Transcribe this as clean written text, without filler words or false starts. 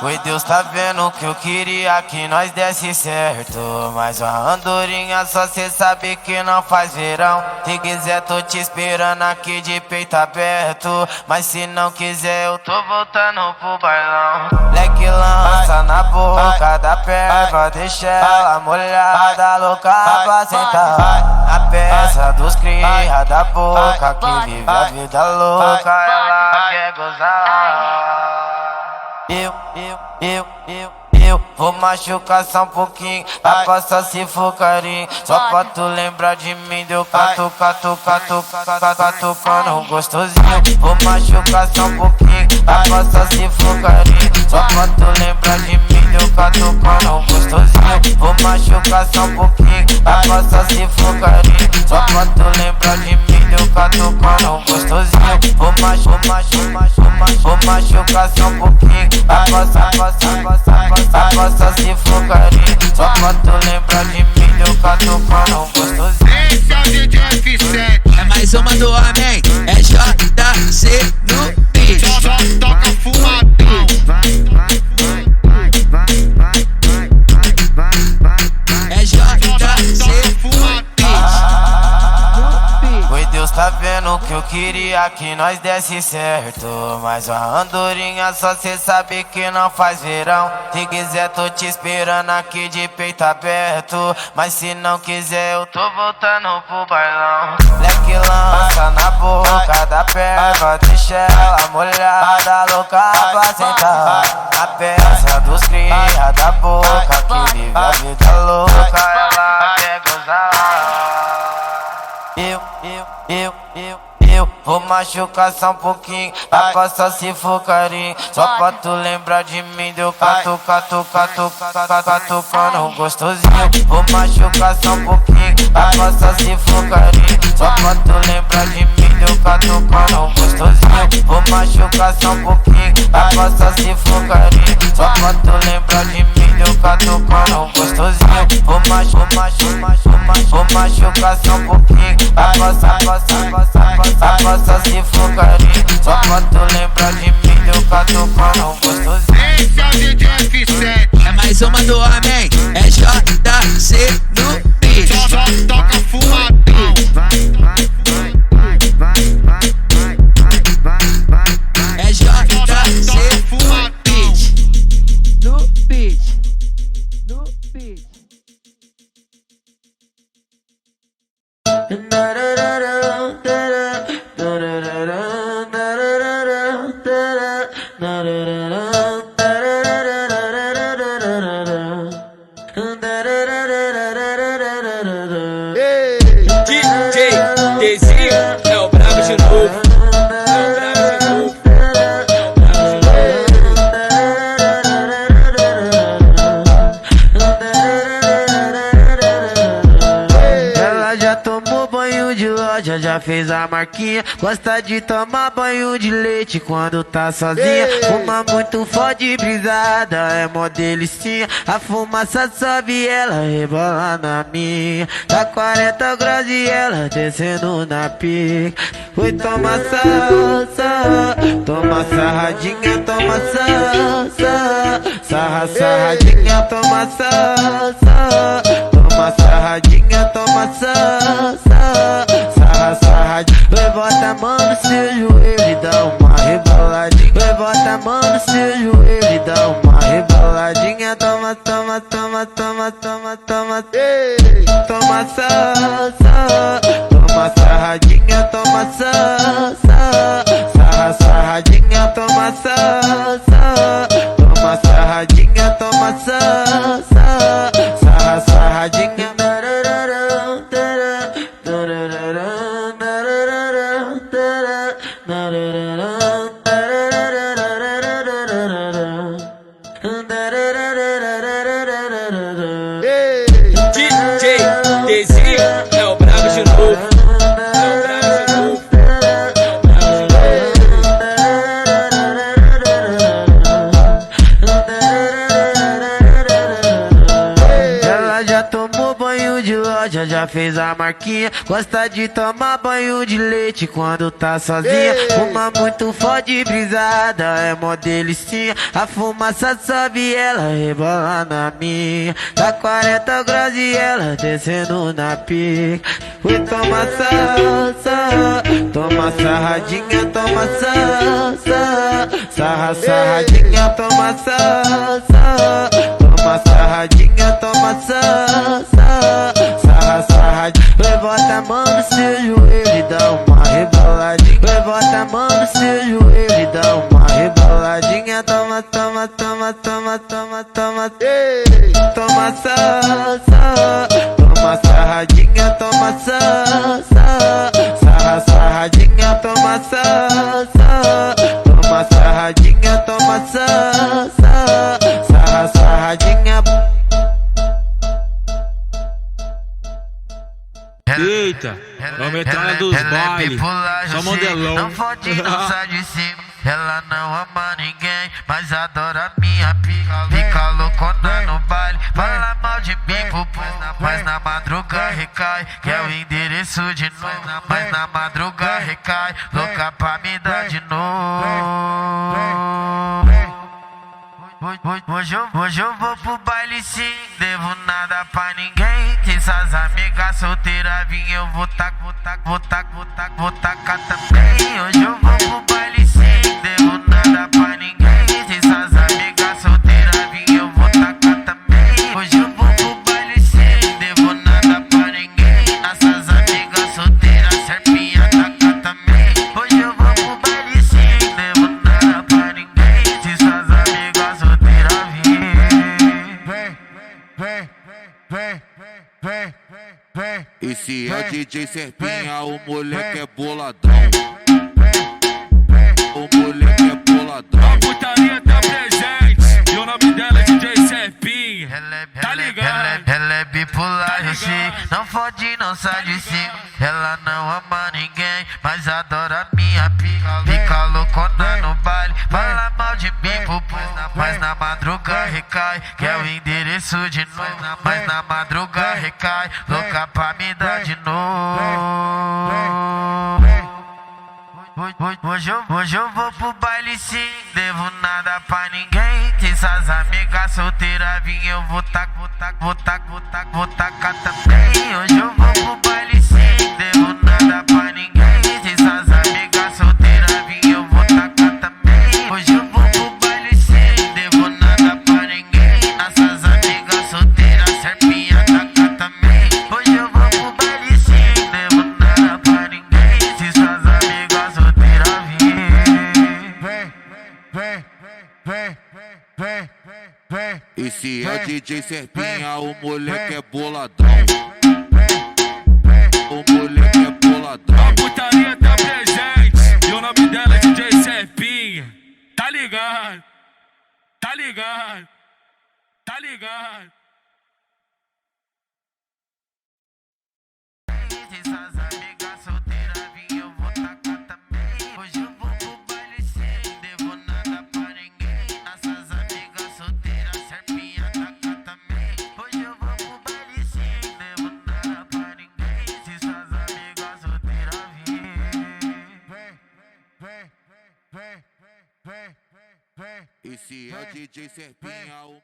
Oi, Deus tá vendo que eu queria que nós desse certo, mas a andorinha só cê sabe que não faz verão. Se quiser tô te esperando aqui de peito aberto, mas se não quiser eu tô voltando pro bailão. Leque lança na boca da perva, deixa ela molhada, louca pra sentar. A peça dos cria da boca, que vive a vida louca, ela quer gozar. Eu vou machucar só um pouquinho, pra passar se for carinho. Só pra tu lembrar de mim, deu catucando gostosinho. Vou machucar só um pouquinho, pra passar se for carinho. Só pra tu lembrar de mim, deu catucando gostosinho. Vou machucar só um pouquinho, pra passar se for carinho. Só pra tu lembrar de mim, deu catucando gostosinho. Vou machucar só um pouquinho, pra passar se for carinho. Só pra tu lembrar de mim, deu catucando gostosinho. Esse é o DJ F7. É mais uma do homem, é JC no beat. Só toca fumadão. É JC fumadão. Oi, Deus tá vendo que eu queria que nós desse certo, mas a andorinha só cê sabe que não faz verão. Se quiser tô te esperando aqui de peito aberto, mas se não quiser eu tô voltando pro bailão. Leque lança na boca da perva, deixa ela molhada, louca pra sentar. A peça dos cria da boca, que vive a vida louca, ela quer gozar. Eu vou machucar só um pouquinho, pra passar se for carinho. Só pra tu lembrar de mim, deu catucando gostosinho. Vou machucar só um pouquinho, pra passar se for carinho. Só pra tu lembrar de mim, deu catucando gostosinho. Vou machucar só um pouquinho, pra passar se for carinho. Só pra tu lembrar de mim, deu catucando gostosinho. Vou machucar só um pouquinho, pra passar se for carinho. Só pra tu lembrar de mim, deu catucando gostosinho. Esse é o DJ F7. é mais uma do homem, é JC no beat. Só toca fumadão. É JC fumadão. no beat. No beat. DJ Dezinho é o brabo de novo. Ela já tomou banho de loja, já fez a marquinha. Gosta de tomar banho de leite quando tá sozinha. Fuma muito, fode brisada, é mó delicinha. A fumaça sobe e ela rebola na minha. Tá 40 graus e ela descendo na pica. Oi, toma salsa, toma sarradinha, toma salsa. Sarra, sarradinha, toma salsa. Toma sarradinha, toma salsa. Sarra, sarradinha. Vai bota a mão no seu joelho e dá uma reboladinha. Vai bota a mão no seu joelho e dá uma reboladinha. Toma, toma, toma, toma, toma, toma. Toma salsa. Toma sarradinha, toma salsa. Sarra, sarradinha, toma salsa. Toma sarradinha, toma salsa. Sarra, sarradinha. DJ Dezinho é o brabo de novo. já fez a marquinha. Gosta de tomar banho de leite quando tá sozinha. Fuma muito fode brisada, é mó delicinha. A fumaça sobe, ela rebola na minha. Tá 40 graus e ela descendo na pica. Oi, toma salsa, toma sarradinha, toma salsa. Sarra, sarradinha, toma salsa. Toma sarradinha, toma salsa. Sarra, sarradinha. Oi, bota a mão no seu joelho e dá uma reboladinha. Oi, bota a mão no seu joelho e dá uma reboladinha. Toma, toma, toma, toma, toma, toma. Toma salsa, toma sarradinha, toma salsa. Sarra, sarradinha, toma salsa. Toma sarradinha, toma salsa. Sarra, sarradinha. Eita, vamos entrar nos bailes, só modelão. Não fode, não sai de cima. Ela não ama ninguém, mas adora minha pica. Fica loucona no baile, fala mal de mim pro povo. Mas na madruga recai, que é o endereço de novo. Mas na madruga recai, louca pra me dar de novo. Hoje eu vou pro baile sim, devo nada pra ninguém. Que essas amigas solteiras vim, eu vou tacar também. Hoje eu vou pro baile sim, devo nada pra ninguém. Que essas amigas solteiras vim, eu vou tacar também. Hoje eu vou pro baile sim, devo nada pra ninguém. Essas amigas solteiras, serpinha tacar também. Hoje eu vou pro baile sim, devo nada pra ninguém. Se essas amigas solteiras vem. Esse é o DJ Serpinha, o moleque é boladão. O moleque é boladão. A putaria tá presente, e o nome dela é DJ Serpinha. Tá ligado? Ela é bipolar, eu sei. Não fode, não sai de cima. Ela não ama ninguém, mas adora minha pica. Fica loucona no baile, fala mal de mim pro povo. Mas na madruga recai, que é o endereço de novo. Mas na madruga recai, louca pra me dar de novo. Hoje eu vou pro baile sim, devo nada pra ninguém. Que essas amigas solteiras vim, eu vou tacar também. Hoje eu vou pro baile sim, devo nada pra ninguém. Que essas amigas solteiras vim, eu vou tacar também. Hoje eu vou pro baile sim, devo nada pra ninguém. Essas amigas solteiras, serpinha tacar também. Hoje eu vou pro baile sim, devo nada pra ninguém. Se essas amigas solteiras vem. Esse é o DJ Serpinha, o moleque é boladão. O moleque é boladão. A putaria tá presente, e o nome dela é DJ Serpinha. Tá ligado? Tá ligado? Tá ligado? Essas amigas solteiras vim, eu vou tacar também. Hoje eu vou pro baile sim, devo nada pra ninguém. Essas amigas solteiras, serpinha tacar também. Hoje eu vou pro baile sim, devo nada pra ninguém. Se essas amigas solteiras Esse é o DJ Serpinha, o